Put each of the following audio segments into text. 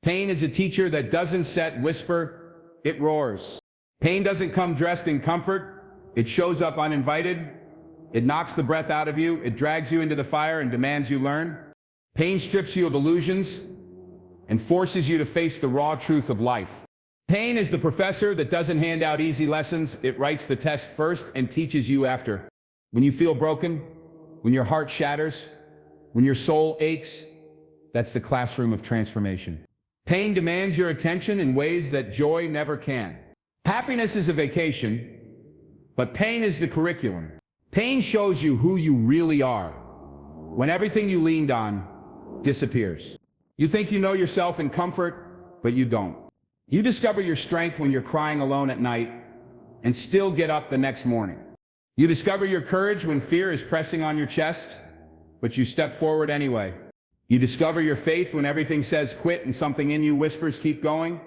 Pain is a teacher that doesn't whisper, it roars. Pain doesn't come dressed in comfort, it shows up uninvited. It knocks the breath out of you, it drags you into the fire and demands you learn. Pain strips you of illusions and forces you to face the raw truth of life. Pain is the professor that doesn't hand out easy lessons, it writes the test first and teaches you after. When you feel broken, when your heart shatters, when your soul aches, that's the classroom of transformation. Pain demands your attention in ways that joy never can. Happiness is a vacation, but pain is the curriculum. Pain shows you who you really are when everything you leaned on disappears. You think you know yourself in comfort, but you don't. You discover your strength when you're crying alone at night and still get up the next morning. You discover your courage when fear is pressing on your chest, but you step forward anyway. You discover your faith when everything says quit and something in you whispers keep going.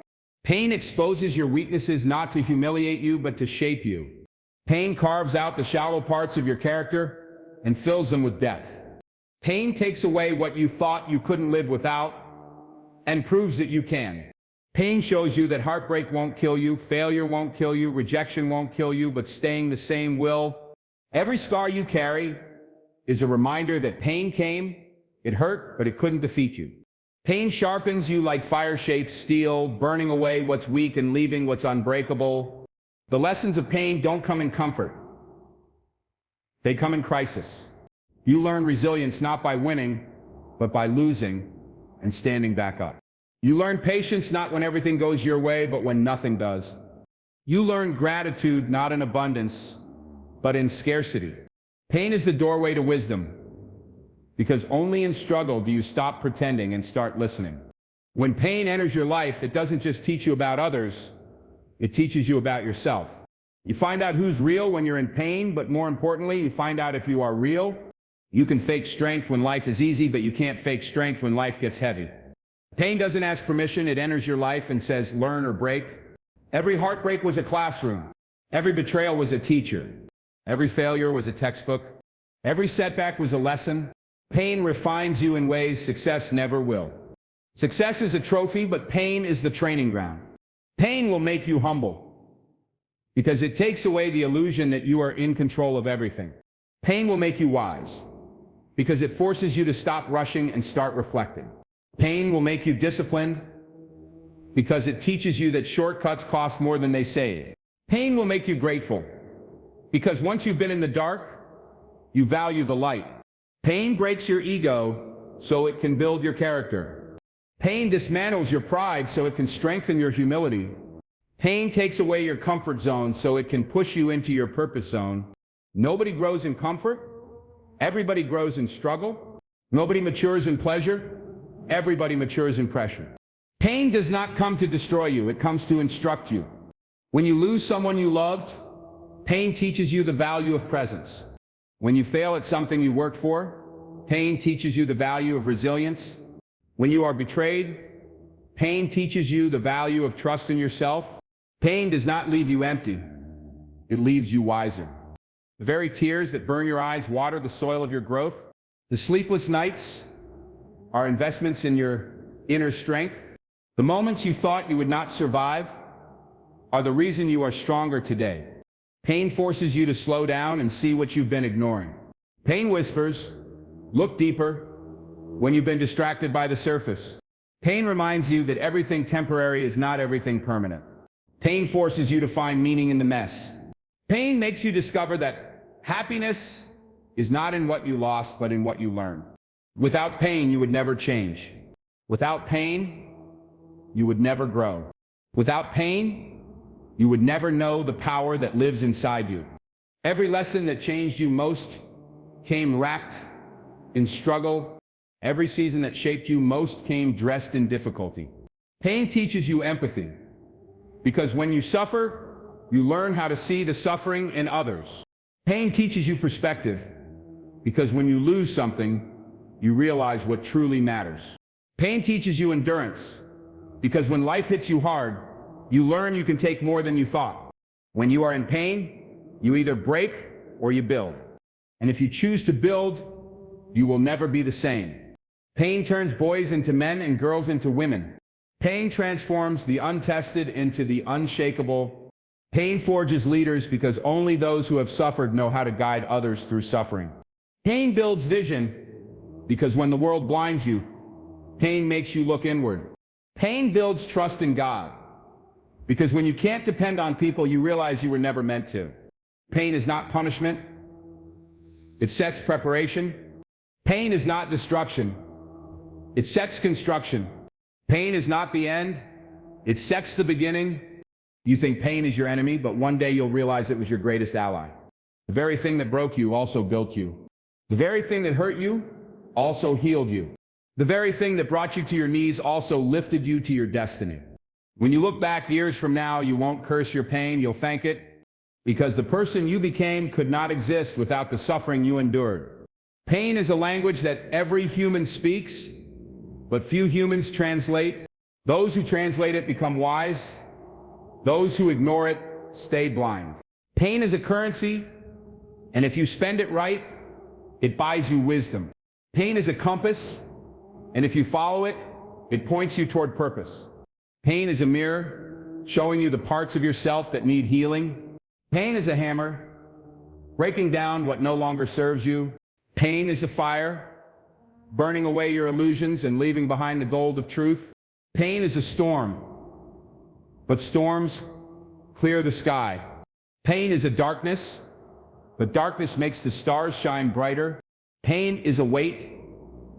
Pain exposes your weaknesses not to humiliate you, but to shape you. Pain carves out the shallow parts of your character and fills them with depth. Pain takes away what you thought you couldn't live without and proves that you can. Pain shows you that heartbreak won't kill you, failure won't kill you, rejection won't kill you, but staying the same will. Every scar you carry is a reminder that pain came, it hurt, but it couldn't defeat you. Pain sharpens you like fire-shaped steel, burning away what's weak and leaving what's unbreakable. The lessons of pain don't come in comfort. They come in crisis. You learn resilience not by winning, but by losing and standing back up. You learn patience not when everything goes your way, but when nothing does. You learn gratitude not in abundance, but in scarcity. Pain is the doorway to wisdom, because only in struggle do you stop pretending and start listening. When pain enters your life, it doesn't just teach you about others, it teaches you about yourself. You find out who's real when you're in pain, but more importantly, you find out if you are real. You can fake strength when life is easy, but you can't fake strength when life gets heavy. Pain doesn't ask permission, it enters your life and says, learn or break. Every heartbreak was a classroom. Every betrayal was a teacher. Every failure was a textbook. Every setback was a lesson. Pain refines you in ways success never will. Success is a trophy, but pain is the training ground. Pain will make you humble, because it takes away the illusion that you are in control of everything. Pain will make you wise, because it forces you to stop rushing and start reflecting. Pain will make you disciplined, because it teaches you that shortcuts cost more than they save. Pain will make you grateful, because once you've been in the dark, you value the light. Pain breaks your ego so it can build your character. Pain dismantles your pride so it can strengthen your humility. Pain takes away your comfort zone so it can push you into your purpose zone. Nobody grows in comfort. Everybody grows in struggle. Nobody matures in pleasure. Everybody matures in pressure. Pain does not come to destroy you, it comes to instruct you. When you lose someone you loved, pain teaches you the value of presence. When you fail at something you worked for, pain teaches you the value of resilience. When you are betrayed, pain teaches you the value of trust in yourself. Pain does not leave you empty, it leaves you wiser. The very tears that burn your eyes water the soil of your growth. The sleepless nights are investments in your inner strength. The moments you thought you would not survive are the reason you are stronger today. Pain forces you to slow down and see what you've been ignoring. Pain whispers, look deeper, when you've been distracted by the surface. Pain reminds you that everything temporary is not everything permanent. Pain forces you to find meaning in the mess. Pain makes you discover that happiness is not in what you lost, but in what you learned. Without pain, you would never change. Without pain, you would never grow. Without pain, you would never know the power that lives inside you. Every lesson that changed you most came wrapped in struggle. Every season that shaped you most came dressed in difficulty. Pain teaches you empathy, because when you suffer, you learn how to see the suffering in others. Pain teaches you perspective, because when you lose something, you realize what truly matters. Pain teaches you endurance, because when life hits you hard, you learn you can take more than you thought. When you are in pain, you either break or you build. And if you choose to build, you will never be the same. Pain turns boys into men and girls into women. Pain transforms the untested into the unshakable. Pain forges leaders because only those who have suffered know how to guide others through suffering. Pain builds vision because when the world blinds you, pain makes you look inward. Pain builds trust in God because when you can't depend on people, you realize you were never meant to. Pain is not punishment. It sets preparation. Pain is not destruction. It sets construction. Pain is not the end. It sets the beginning. You think pain is your enemy, but one day you'll realize it was your greatest ally. The very thing that broke you also built you. The very thing that hurt you also healed you. The very thing that brought you to your knees also lifted you to your destiny. When you look back years from now, you won't curse your pain, you'll thank it, because the person you became could not exist without the suffering you endured. Pain is a language that every human speaks, but few humans translate. Those who translate it become wise. Those who ignore it stay blind. Pain is a currency, and if you spend it right, it buys you wisdom. Pain is a compass, and if you follow it, it points you toward purpose. Pain is a mirror, showing you the parts of yourself that need healing. Pain is a hammer, breaking down what no longer serves you. Pain is a fire, burning away your illusions and leaving behind the gold of truth. Pain is a storm, but storms clear the sky. Pain is a darkness, but darkness makes the stars shine brighter. Pain is a weight,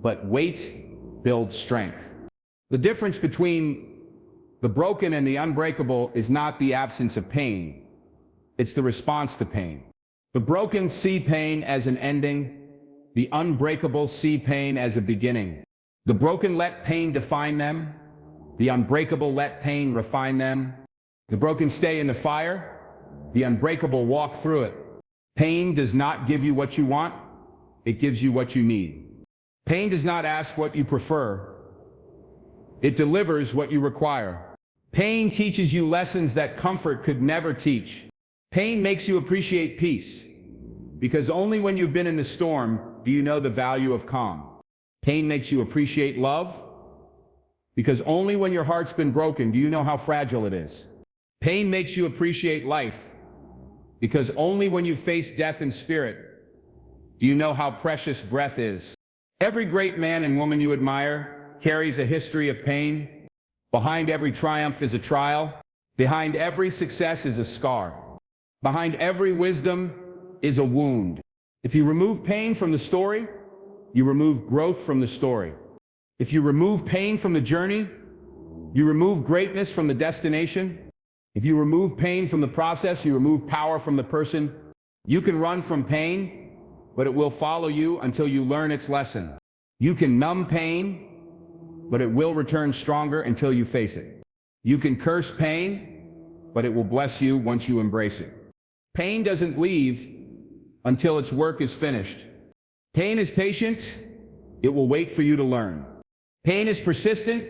but weights build strength. The difference between the broken and the unbreakable is not the absence of pain. It's the response to pain. The broken see pain as an ending. The unbreakable see pain as a beginning. The broken let pain define them. The unbreakable let pain refine them. The broken stay in the fire. The unbreakable walk through it. Pain does not give you what you want. It gives you what you need. Pain does not ask what you prefer. It delivers what you require. Pain teaches you lessons that comfort could never teach. Pain makes you appreciate peace, because only when you've been in the storm do you know the value of calm. Pain makes you appreciate love, because only when your heart's been broken do you know how fragile it is. Pain makes you appreciate life, because only when you face death in spirit do you know how precious breath is. Every great man and woman you admire carries a history of pain. Behind every triumph is a trial. Behind every success is a scar. Behind every wisdom is a wound. If you remove pain from the story, you remove growth from the story. If you remove pain from the journey, you remove greatness from the destination. If you remove pain from the process, you remove power from the person. You can run from pain, but it will follow you until you learn its lesson. You can numb pain, but it will return stronger until you face it. You can curse pain, but it will bless you once you embrace it. Pain doesn't leave until its work is finished. Pain is patient. It will wait for you to learn. Pain is persistent.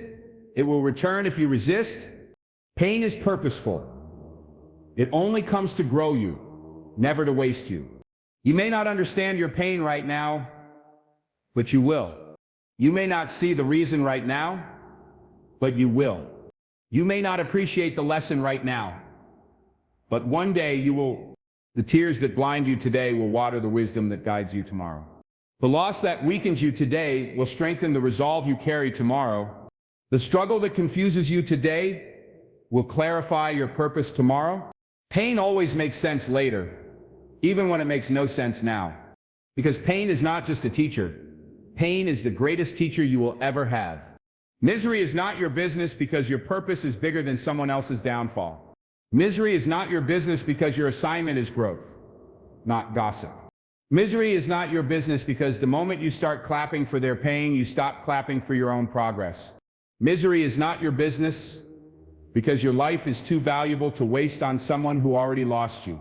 It will return if you resist. Pain is purposeful. It only comes to grow you, never to waste you. You may not understand your pain right now, but you will. You may not see the reason right now, but you will. You may not appreciate the lesson right now, but one day you will. The tears that blind you today will water the wisdom that guides you tomorrow. The loss that weakens you today will strengthen the resolve you carry tomorrow. The struggle that confuses you today will clarify your purpose tomorrow. Pain always makes sense later, even when it makes no sense now. Because pain is not just a teacher. Pain is the greatest teacher you will ever have. Misery is not your business because your purpose is bigger than someone else's downfall. Misery is not your business because your assignment is growth, not gossip. Misery is not your business because the moment you start clapping for their pain, you stop clapping for your own progress. Misery is not your business because your life is too valuable to waste on someone who already lost you.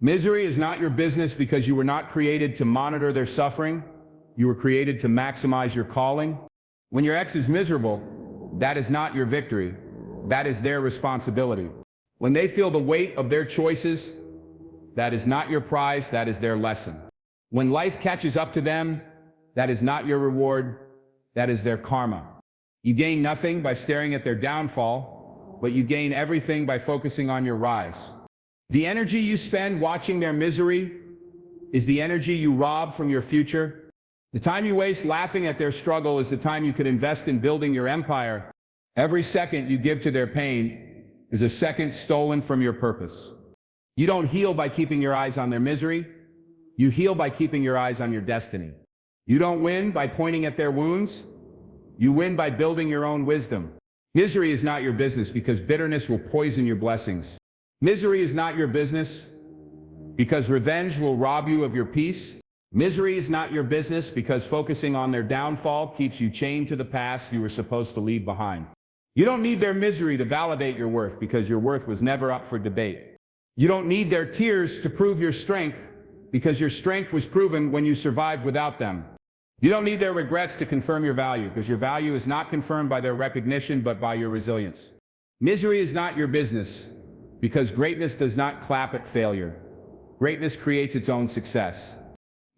Misery is not your business because you were not created to monitor their suffering. You were created to maximize your calling. When your ex is miserable, that is not your victory. That is their responsibility. When they feel the weight of their choices, that is not your prize, that is their lesson. When life catches up to them, that is not your reward, that is their karma. You gain nothing by staring at their downfall, but you gain everything by focusing on your rise. The energy you spend watching their misery is the energy you rob from your future. The time you waste laughing at their struggle is the time you could invest in building your empire. Every second you give to their pain is a second stolen from your purpose. You don't heal by keeping your eyes on their misery. You heal by keeping your eyes on your destiny. You don't win by pointing at their wounds. You win by building your own wisdom. Misery is not your business because bitterness will poison your blessings. Misery is not your business because revenge will rob you of your peace. Misery is not your business because focusing on their downfall keeps you chained to the past you were supposed to leave behind. You don't need their misery to validate your worth because your worth was never up for debate. You don't need their tears to prove your strength because your strength was proven when you survived without them. You don't need their regrets to confirm your value because your value is not confirmed by their recognition but by your resilience. Misery is not your business because greatness does not clap at failure. Greatness creates its own success.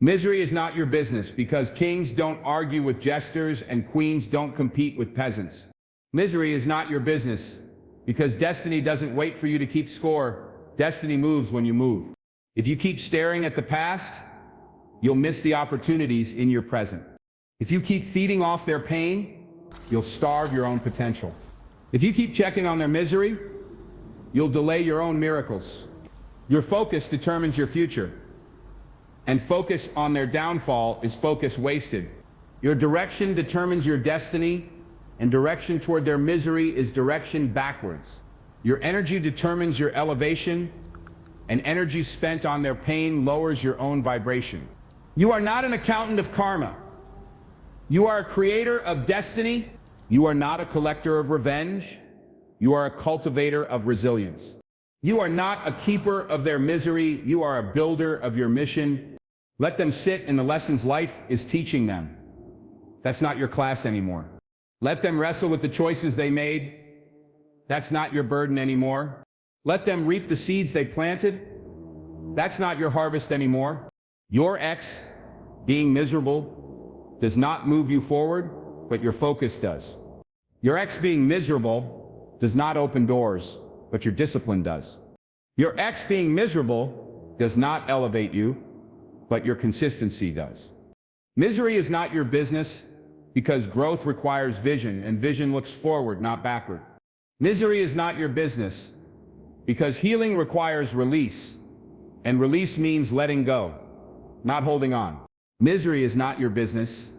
Misery is not your business because kings don't argue with jesters and queens don't compete with peasants. Misery is not your business because destiny doesn't wait for you to keep score. Destiny moves when you move. If you keep staring at the past, you'll miss the opportunities in your present. If you keep feeding off their pain, you'll starve your own potential. If you keep checking on their misery, you'll delay your own miracles. Your focus determines your future. And focus on their downfall is focus wasted. Your direction determines your destiny, and direction toward their misery is direction backwards. Your energy determines your elevation, and energy spent on their pain lowers your own vibration. You are not an accountant of karma. You are a creator of destiny. You are not a collector of revenge. You are a cultivator of resilience. You are not a keeper of their misery. You are a builder of your mission. Let them sit in the lessons life is teaching them. That's not your class anymore. Let them wrestle with the choices they made. That's not your burden anymore. Let them reap the seeds they planted. That's not your harvest anymore. Your ex being miserable does not move you forward, but your focus does. Your ex being miserable does not open doors, but your discipline does. Your ex being miserable does not elevate you, but your consistency does. Misery is not your business because growth requires vision, and vision looks forward, not backward. Misery is not your business because healing requires release, and release means letting go, not holding on. Misery is not your business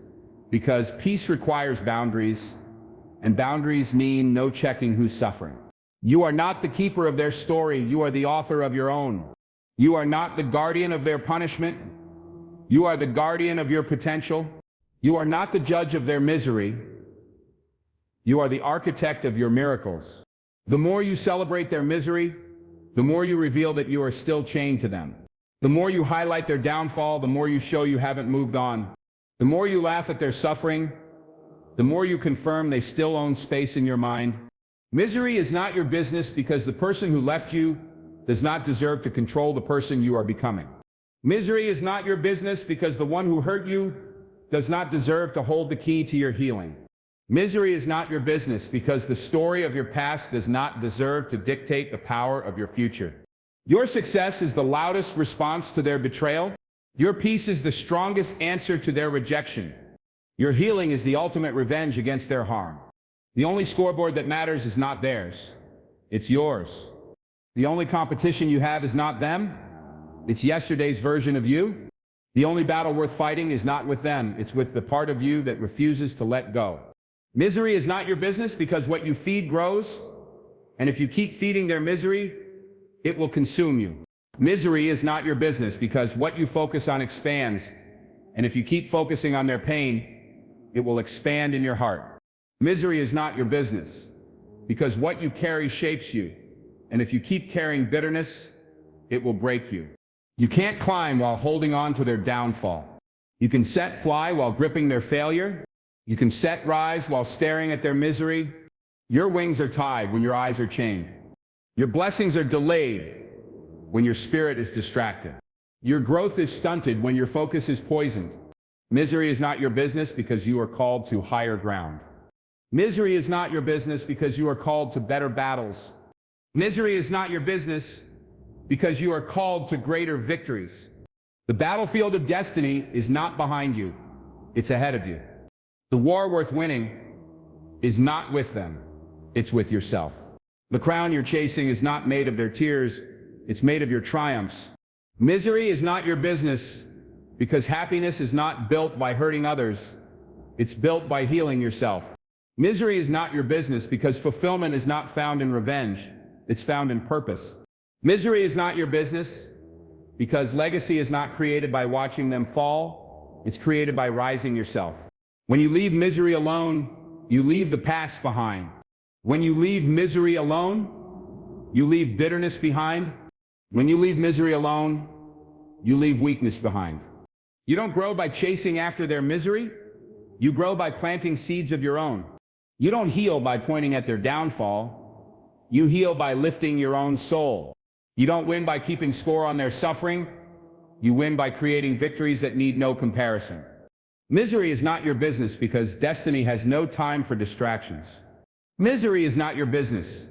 because peace requires boundaries, and boundaries mean no checking who's suffering. You are not the keeper of their story, you are the author of your own. You are not the guardian of their punishment, you are the guardian of your potential. You are not the judge of their misery, you are the architect of your miracles. The more you celebrate their misery, the more you reveal that you are still chained to them. The more you highlight their downfall, the more you show you haven't moved on. The more you laugh at their suffering, the more you confirm they still own space in your mind. Misery is not your business because the person who left you does not deserve to control the person you are becoming. Misery is not your business because the one who hurt you does not deserve to hold the key to your healing. Misery is not your business because the story of your past does not deserve to dictate the power of your future. Your success is the loudest response to their betrayal. Your peace is the strongest answer to their rejection. Your healing is the ultimate revenge against their harm. The only scoreboard that matters is not theirs. It's yours. The only competition you have is not them. It's yesterday's version of you. The only battle worth fighting is not with them. It's with the part of you that refuses to let go. Misery is not your business because what you feed grows. And if you keep feeding their misery, it will consume you. Misery is not your business because what you focus on expands. And if you keep focusing on their pain, it will expand in your heart. Misery is not your business because what you carry shapes you. And if you keep carrying bitterness, it will break you. You can't climb while holding on to their downfall. You can set fly while gripping their failure. You can set rise while staring at their misery. Your wings are tied when your eyes are chained. Your blessings are delayed when your spirit is distracted. Your growth is stunted when your focus is poisoned. Misery is not your business because you are called to higher ground. Misery is not your business because you are called to better battles. Misery is not your business because you are called to greater victories. The battlefield of destiny is not behind you, it's ahead of you. The war worth winning is not with them, it's with yourself. The crown you're chasing is not made of their tears, it's made of your triumphs. Misery is not your business because happiness is not built by hurting others, it's built by healing yourself. Misery is not your business because fulfillment is not found in revenge, it's found in purpose. Misery is not your business because legacy is not created by watching them fall, it's created by rising yourself. When you leave misery alone, you leave the past behind. When you leave misery alone, you leave bitterness behind. When you leave misery alone, you leave weakness behind. You don't grow by chasing after their misery, you grow by planting seeds of your own. You don't heal by pointing at their downfall, you heal by lifting your own soul. You don't win by keeping score on their suffering, you win by creating victories that need no comparison. Misery is not your business because destiny has no time for distractions. Misery is not your business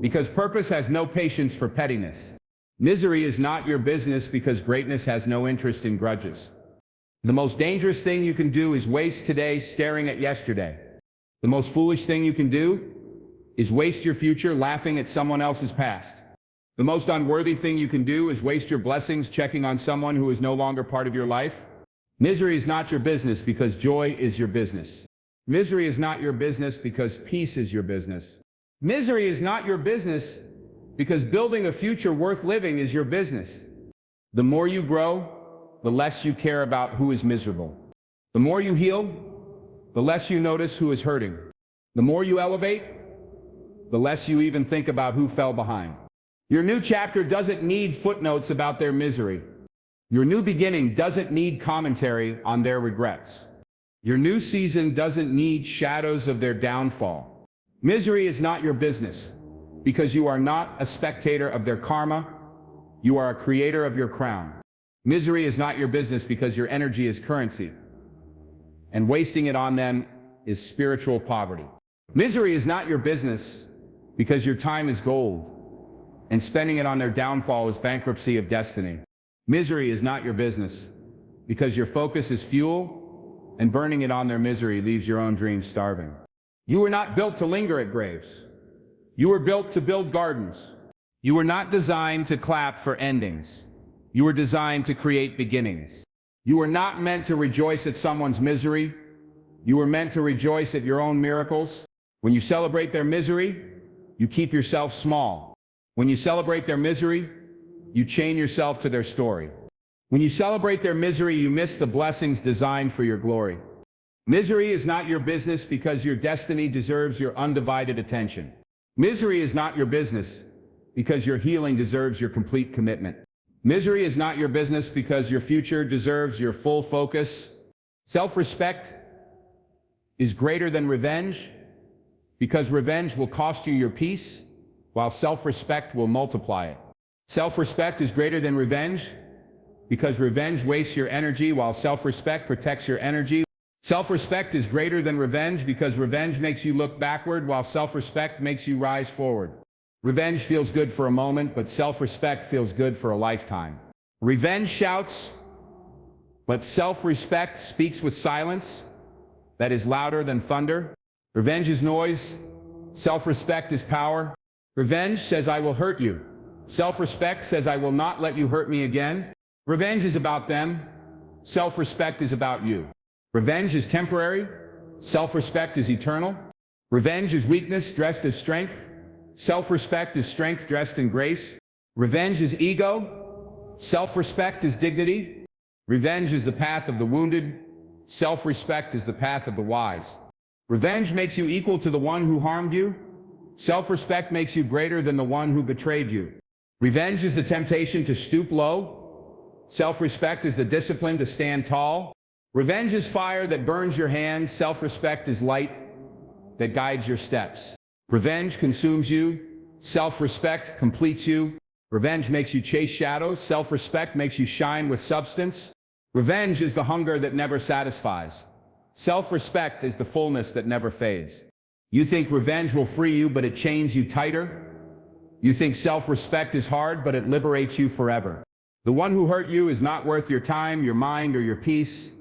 because purpose has no patience for pettiness. Misery is not your business because greatness has no interest in grudges. The most dangerous thing you can do is waste today staring at yesterday. The most foolish thing you can do is waste your future laughing at someone else's past. The most unworthy thing you can do is waste your blessings checking on someone who is no longer part of your life. Misery is not your business because joy is your business. Misery is not your business because peace is your business. Misery is not your business because building a future worth living is your business. The more you grow, the less you care about who is miserable. The more you heal, the less you notice who is hurting. The more you elevate, the less you even think about who fell behind. Your new chapter doesn't need footnotes about their misery. Your new beginning doesn't need commentary on their regrets. Your new season doesn't need shadows of their downfall. Misery is not your business because you are not a spectator of their karma, you are a creator of your crown. Misery is not your business because your energy is currency, and wasting it on them is spiritual poverty. Misery is not your business because your time is gold, and spending it on their downfall is bankruptcy of destiny. Misery is not your business because your focus is fuel, and burning it on their misery leaves your own dreams starving. You were not built to linger at graves. You were built to build gardens. You were not designed to clap for endings. You were designed to create beginnings. You were not meant to rejoice at someone's misery. You were meant to rejoice at your own miracles. When you celebrate their misery, you keep yourself small. When you celebrate their misery, you chain yourself to their story. When you celebrate their misery, you miss the blessings designed for your glory. Misery is not your business because your destiny deserves your undivided attention. Misery is not your business because your healing deserves your complete commitment. Misery is not your business because your future deserves your full focus. Self-respect is greater than revenge because revenge will cost you your peace, while self-respect will multiply it. Self-respect is greater than revenge because revenge wastes your energy while self-respect protects your energy. Self-respect is greater than revenge because revenge makes you look backward while self-respect makes you rise forward. Revenge feels good for a moment, but self-respect feels good for a lifetime. Revenge shouts, but self-respect speaks with silence that is louder than thunder. Revenge is noise, self-respect is power. Revenge says, I will hurt you. Self-respect says, I will not let you hurt me again. Revenge is about them. Self-respect is about you. Revenge is temporary. Self-respect is eternal. Revenge is weakness dressed as strength. Self-respect is strength dressed in grace. Revenge is ego. Self-respect is dignity. Revenge is the path of the wounded. Self-respect is the path of the wise. Revenge makes you equal to the one who harmed you. Self-respect makes you greater than the one who betrayed you. Revenge is the temptation to stoop low. Self-respect is the discipline to stand tall. Revenge is fire that burns your hands. Self-respect is light that guides your steps. Revenge consumes you. Self-respect completes you. Revenge makes you chase shadows. Self-respect makes you shine with substance. Revenge is the hunger that never satisfies. Self-respect is the fullness that never fades. You think revenge will free you, but it chains you tighter. You think self-respect is hard, but it liberates you forever. The one who hurt you is not worth your time, your mind, or your peace,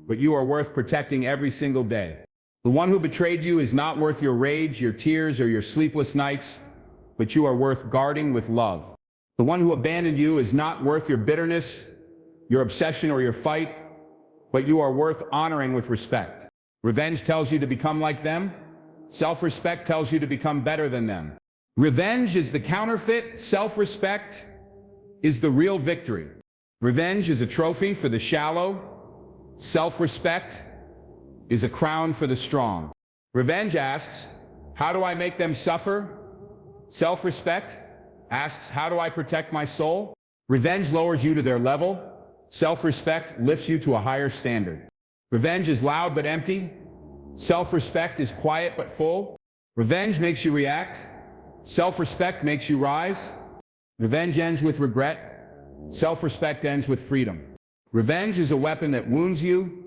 but you are worth protecting every single day. The one who betrayed you is not worth your rage, your tears, or your sleepless nights, but you are worth guarding with love. The one who abandoned you is not worth your bitterness, your obsession, or your fight, but you are worth honoring with respect. Revenge tells you to become like them. Self-respect tells you to become better than them. Revenge is the counterfeit. Self-respect is the real victory. Revenge is a trophy for the shallow. Self-respect is a crown for the strong. Revenge asks, how do I make them suffer? Self-respect asks, how do I protect my soul? Revenge lowers you to their level. Self-respect lifts you to a higher standard. Revenge is loud but empty. Self-respect is quiet but full. Revenge makes you react. Self-respect makes you rise. Revenge ends with regret. Self-respect ends with freedom. Revenge is a weapon that wounds you.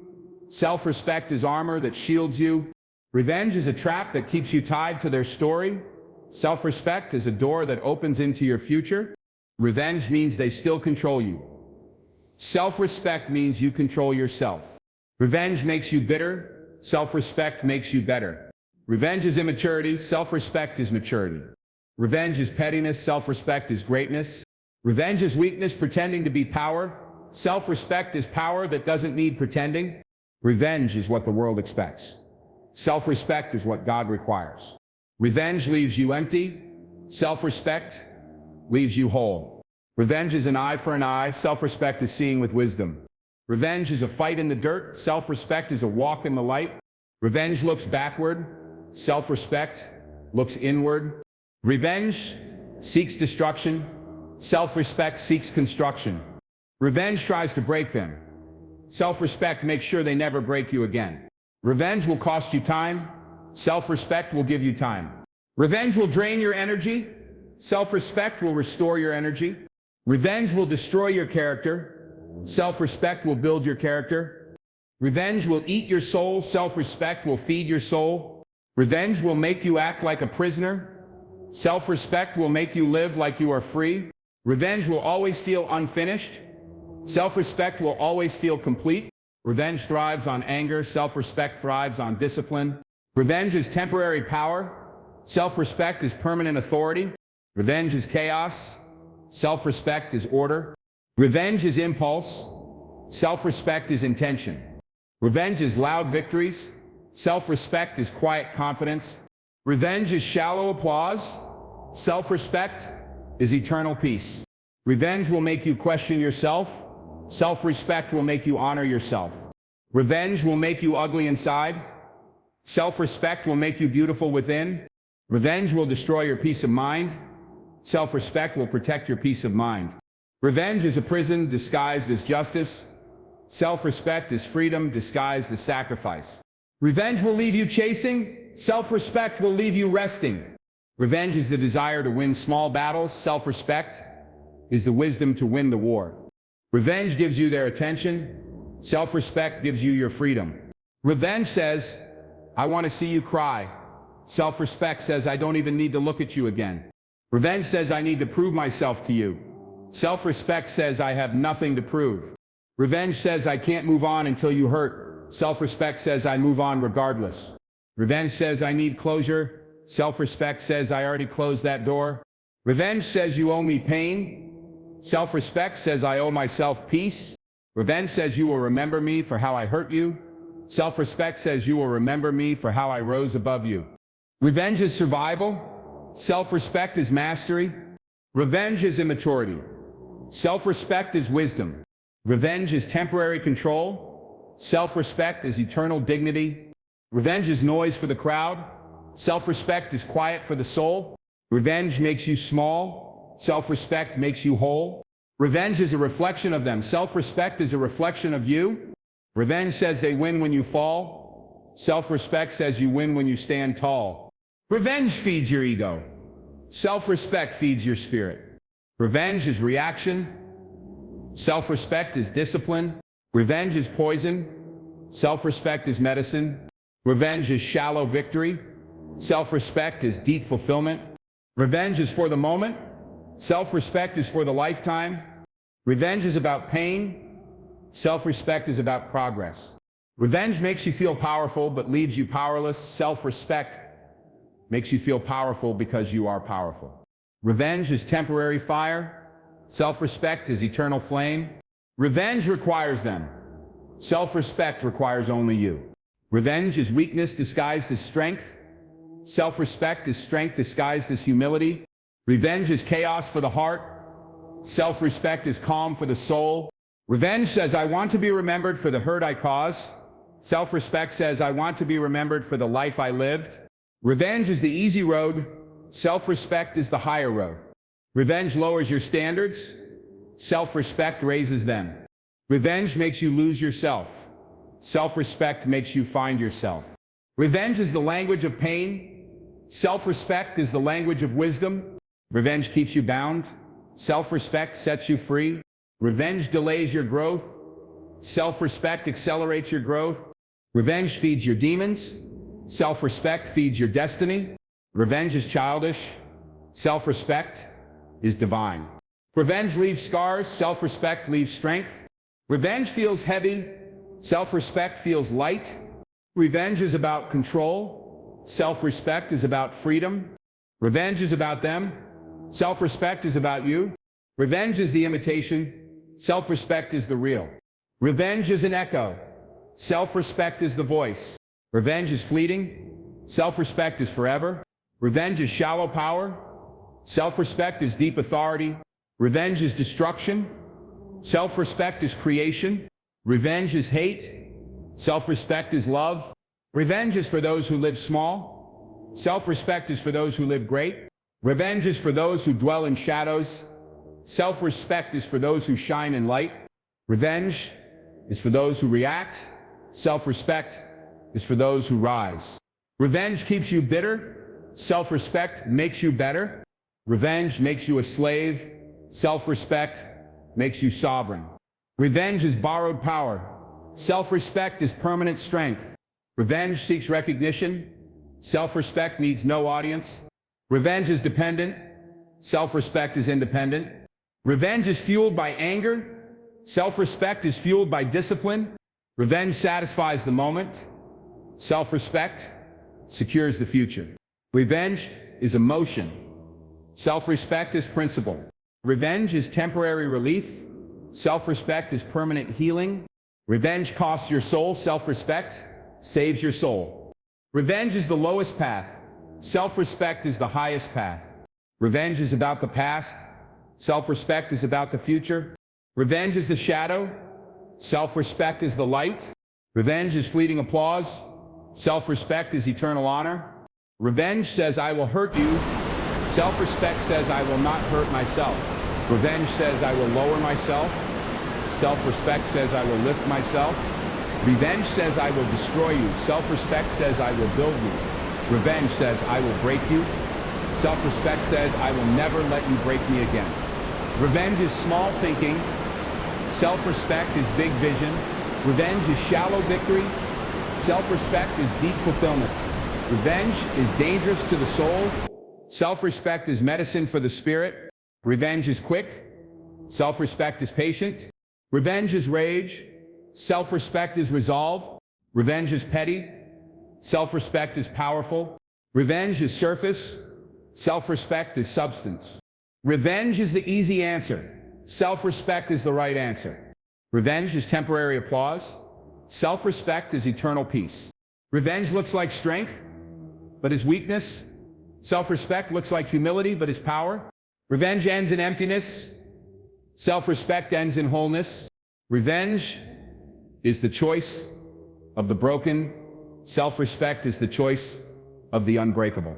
Self-respect is armor that shields you. Revenge is a trap that keeps you tied to their story. Self-respect is a door that opens into your future. Revenge means they still control you. Self-respect means you control yourself. Revenge makes you bitter. Self-respect makes you better. Revenge is immaturity. Self-respect is maturity. Revenge is pettiness. Self-respect is greatness. Revenge is weakness pretending to be power. Self-respect is power that doesn't need pretending. Revenge is what the world expects. Self-respect is what God requires. Revenge leaves you empty. Self-respect leaves you whole. Revenge is an eye for an eye. Self-respect is seeing with wisdom. Revenge is a fight in the dirt. Self-respect is a walk in the light. Revenge looks backward. Self-respect looks inward. Revenge seeks destruction. Self-respect seeks construction. Revenge tries to break them. Self-respect makes sure they never break you again. Revenge will cost you time. Self-respect will give you time. Revenge will drain your energy. Self-respect will restore your energy. Revenge will destroy your character. Self-respect will build your character. Revenge will eat your soul. Self-respect will feed your soul. Revenge will make you act like a prisoner. Self-respect will make you live like you are free. Revenge will always feel unfinished. Self-respect will always feel complete. Revenge thrives on anger. Self-respect thrives on discipline. Revenge is temporary power. Self-respect is permanent authority. Revenge is chaos. Self-respect is order. Revenge is impulse. Self-respect is intention. Revenge is loud victories. Self-respect is quiet confidence. Revenge is shallow applause. Self-respect is eternal peace. Revenge will make you question yourself. Self-respect will make you honor yourself. Revenge will make you ugly inside. Self-respect will make you beautiful within. Revenge will destroy your peace of mind. Self-respect will protect your peace of mind. Revenge is a prison disguised as justice. Self-respect is freedom disguised as sacrifice. Revenge will leave you chasing. Self-respect will leave you resting. Revenge is the desire to win small battles. Self-respect is the wisdom to win the war. Revenge gives you their attention. Self-respect gives you your freedom. Revenge says, I want to see you cry. Self-respect says, I don't even need to look at you again. Revenge says, I need to prove myself to you. Self-respect says, I have nothing to prove. Revenge says, I can't move on until you hurt. Self-respect says, I move on regardless. Revenge says, I need closure. Self-respect says, I already closed that door. Revenge says, you owe me pain. Self-respect says, I owe myself peace. Revenge says, you will remember me for how I hurt you. Self-respect says, you will remember me for how I rose above you. Revenge is survival. Self-respect is mastery. Revenge is immaturity. Self-respect is wisdom. Revenge is temporary control. Self-respect is eternal dignity. Revenge is noise for the crowd. Self-respect is quiet for the soul. Revenge makes you small. Self-respect makes you whole. Revenge is a reflection of them. Self-respect is a reflection of you. Revenge says they win when you fall. Self-respect says you win when you stand tall. Revenge feeds your ego. Self-respect feeds your spirit. Revenge is reaction. Self-respect is discipline. Revenge is poison. Self-respect is medicine. Revenge is shallow victory. Self-respect is deep fulfillment. Revenge is for the moment. Self-respect is for the lifetime. Revenge is about pain. Self-respect is about progress. Revenge makes you feel powerful but leaves you powerless. Self-respect makes you feel powerful because you are powerful. Revenge is temporary fire. Self-respect is eternal flame. Revenge requires them. Self-respect requires only you. Revenge is weakness disguised as strength. Self-respect is strength disguised as humility. Revenge is chaos for the heart. Self-respect is calm for the soul. Revenge says, I want to be remembered for the hurt I caused. Self-respect says, I want to be remembered for the life I lived. Revenge is the easy road. Self-respect is the higher road. Revenge lowers your standards. Self-respect raises them. Revenge makes you lose yourself. Self-respect makes you find yourself. Revenge is the language of pain. Self-respect is the language of wisdom. Revenge keeps you bound. Self-respect sets you free. Revenge delays your growth. Self-respect accelerates your growth. Revenge feeds your demons. Self-respect feeds your destiny. Revenge is childish. Self-respect is divine. Revenge leaves scars. Self-respect leaves strength. Revenge feels heavy. Self-respect feels light. Revenge is about control. Self-respect is about freedom. Revenge is about them. Self-respect is about you. Revenge is the imitation. Self-respect is the real. Revenge is an echo. Self-respect is the voice. Revenge is fleeting. Self-respect is forever. Revenge is shallow power. Self-respect is deep authority. Revenge is destruction. Self-respect is creation. Revenge is hate. Self-respect is love. Revenge is for those who live small. Self-respect is for those who live great. Revenge is for those who dwell in shadows. Self-respect is for those who shine in light. Revenge is for those who react. Self-respect is for those who rise. Revenge keeps you bitter. Self-respect makes you better. Revenge makes you a slave. Self-respect makes you sovereign. Revenge is borrowed power. Self-respect is permanent strength. Revenge seeks recognition. Self-respect needs no audience. Revenge is dependent. Self-respect is independent. Revenge is fueled by anger. Self-respect is fueled by discipline. Revenge satisfies the moment. Self-respect secures the future. Revenge is emotion. Self-respect is principle. Revenge is temporary relief. Self-respect is permanent healing. Revenge costs your soul. Self-respect saves your soul. Revenge is the lowest path. Self-respect is the highest path. Revenge is about the past. Self-respect is about the future. Revenge is the shadow. Self-respect is the light. Revenge is fleeting applause. Self-respect is eternal honor. Revenge says, I will hurt you. Self-respect says, I will not hurt myself. Revenge says, I will lower myself. Self-respect says, I will lift myself. Revenge says, I will destroy you. Self-respect says, I will build you. Revenge says, I will break you. Self-respect says, I will never let you break me again. Revenge is small thinking. Self-respect is big vision. Revenge is shallow victory. Self-respect is deep fulfillment. Revenge is dangerous to the soul. Self-respect is medicine for the spirit. Revenge is quick. Self-respect is patient. Revenge is rage. Self-respect is resolve. Revenge is petty. Self-respect is powerful. Revenge is surface. Self-respect is substance. Revenge is the easy answer. Self-respect is the right answer. Revenge is temporary applause. Self-respect is eternal peace. Revenge looks like strength, but is weakness. Self-respect looks like humility, but is power. Revenge ends in emptiness. Self-respect ends in wholeness. Revenge is the choice of the broken. Self-respect is the choice of the unbreakable.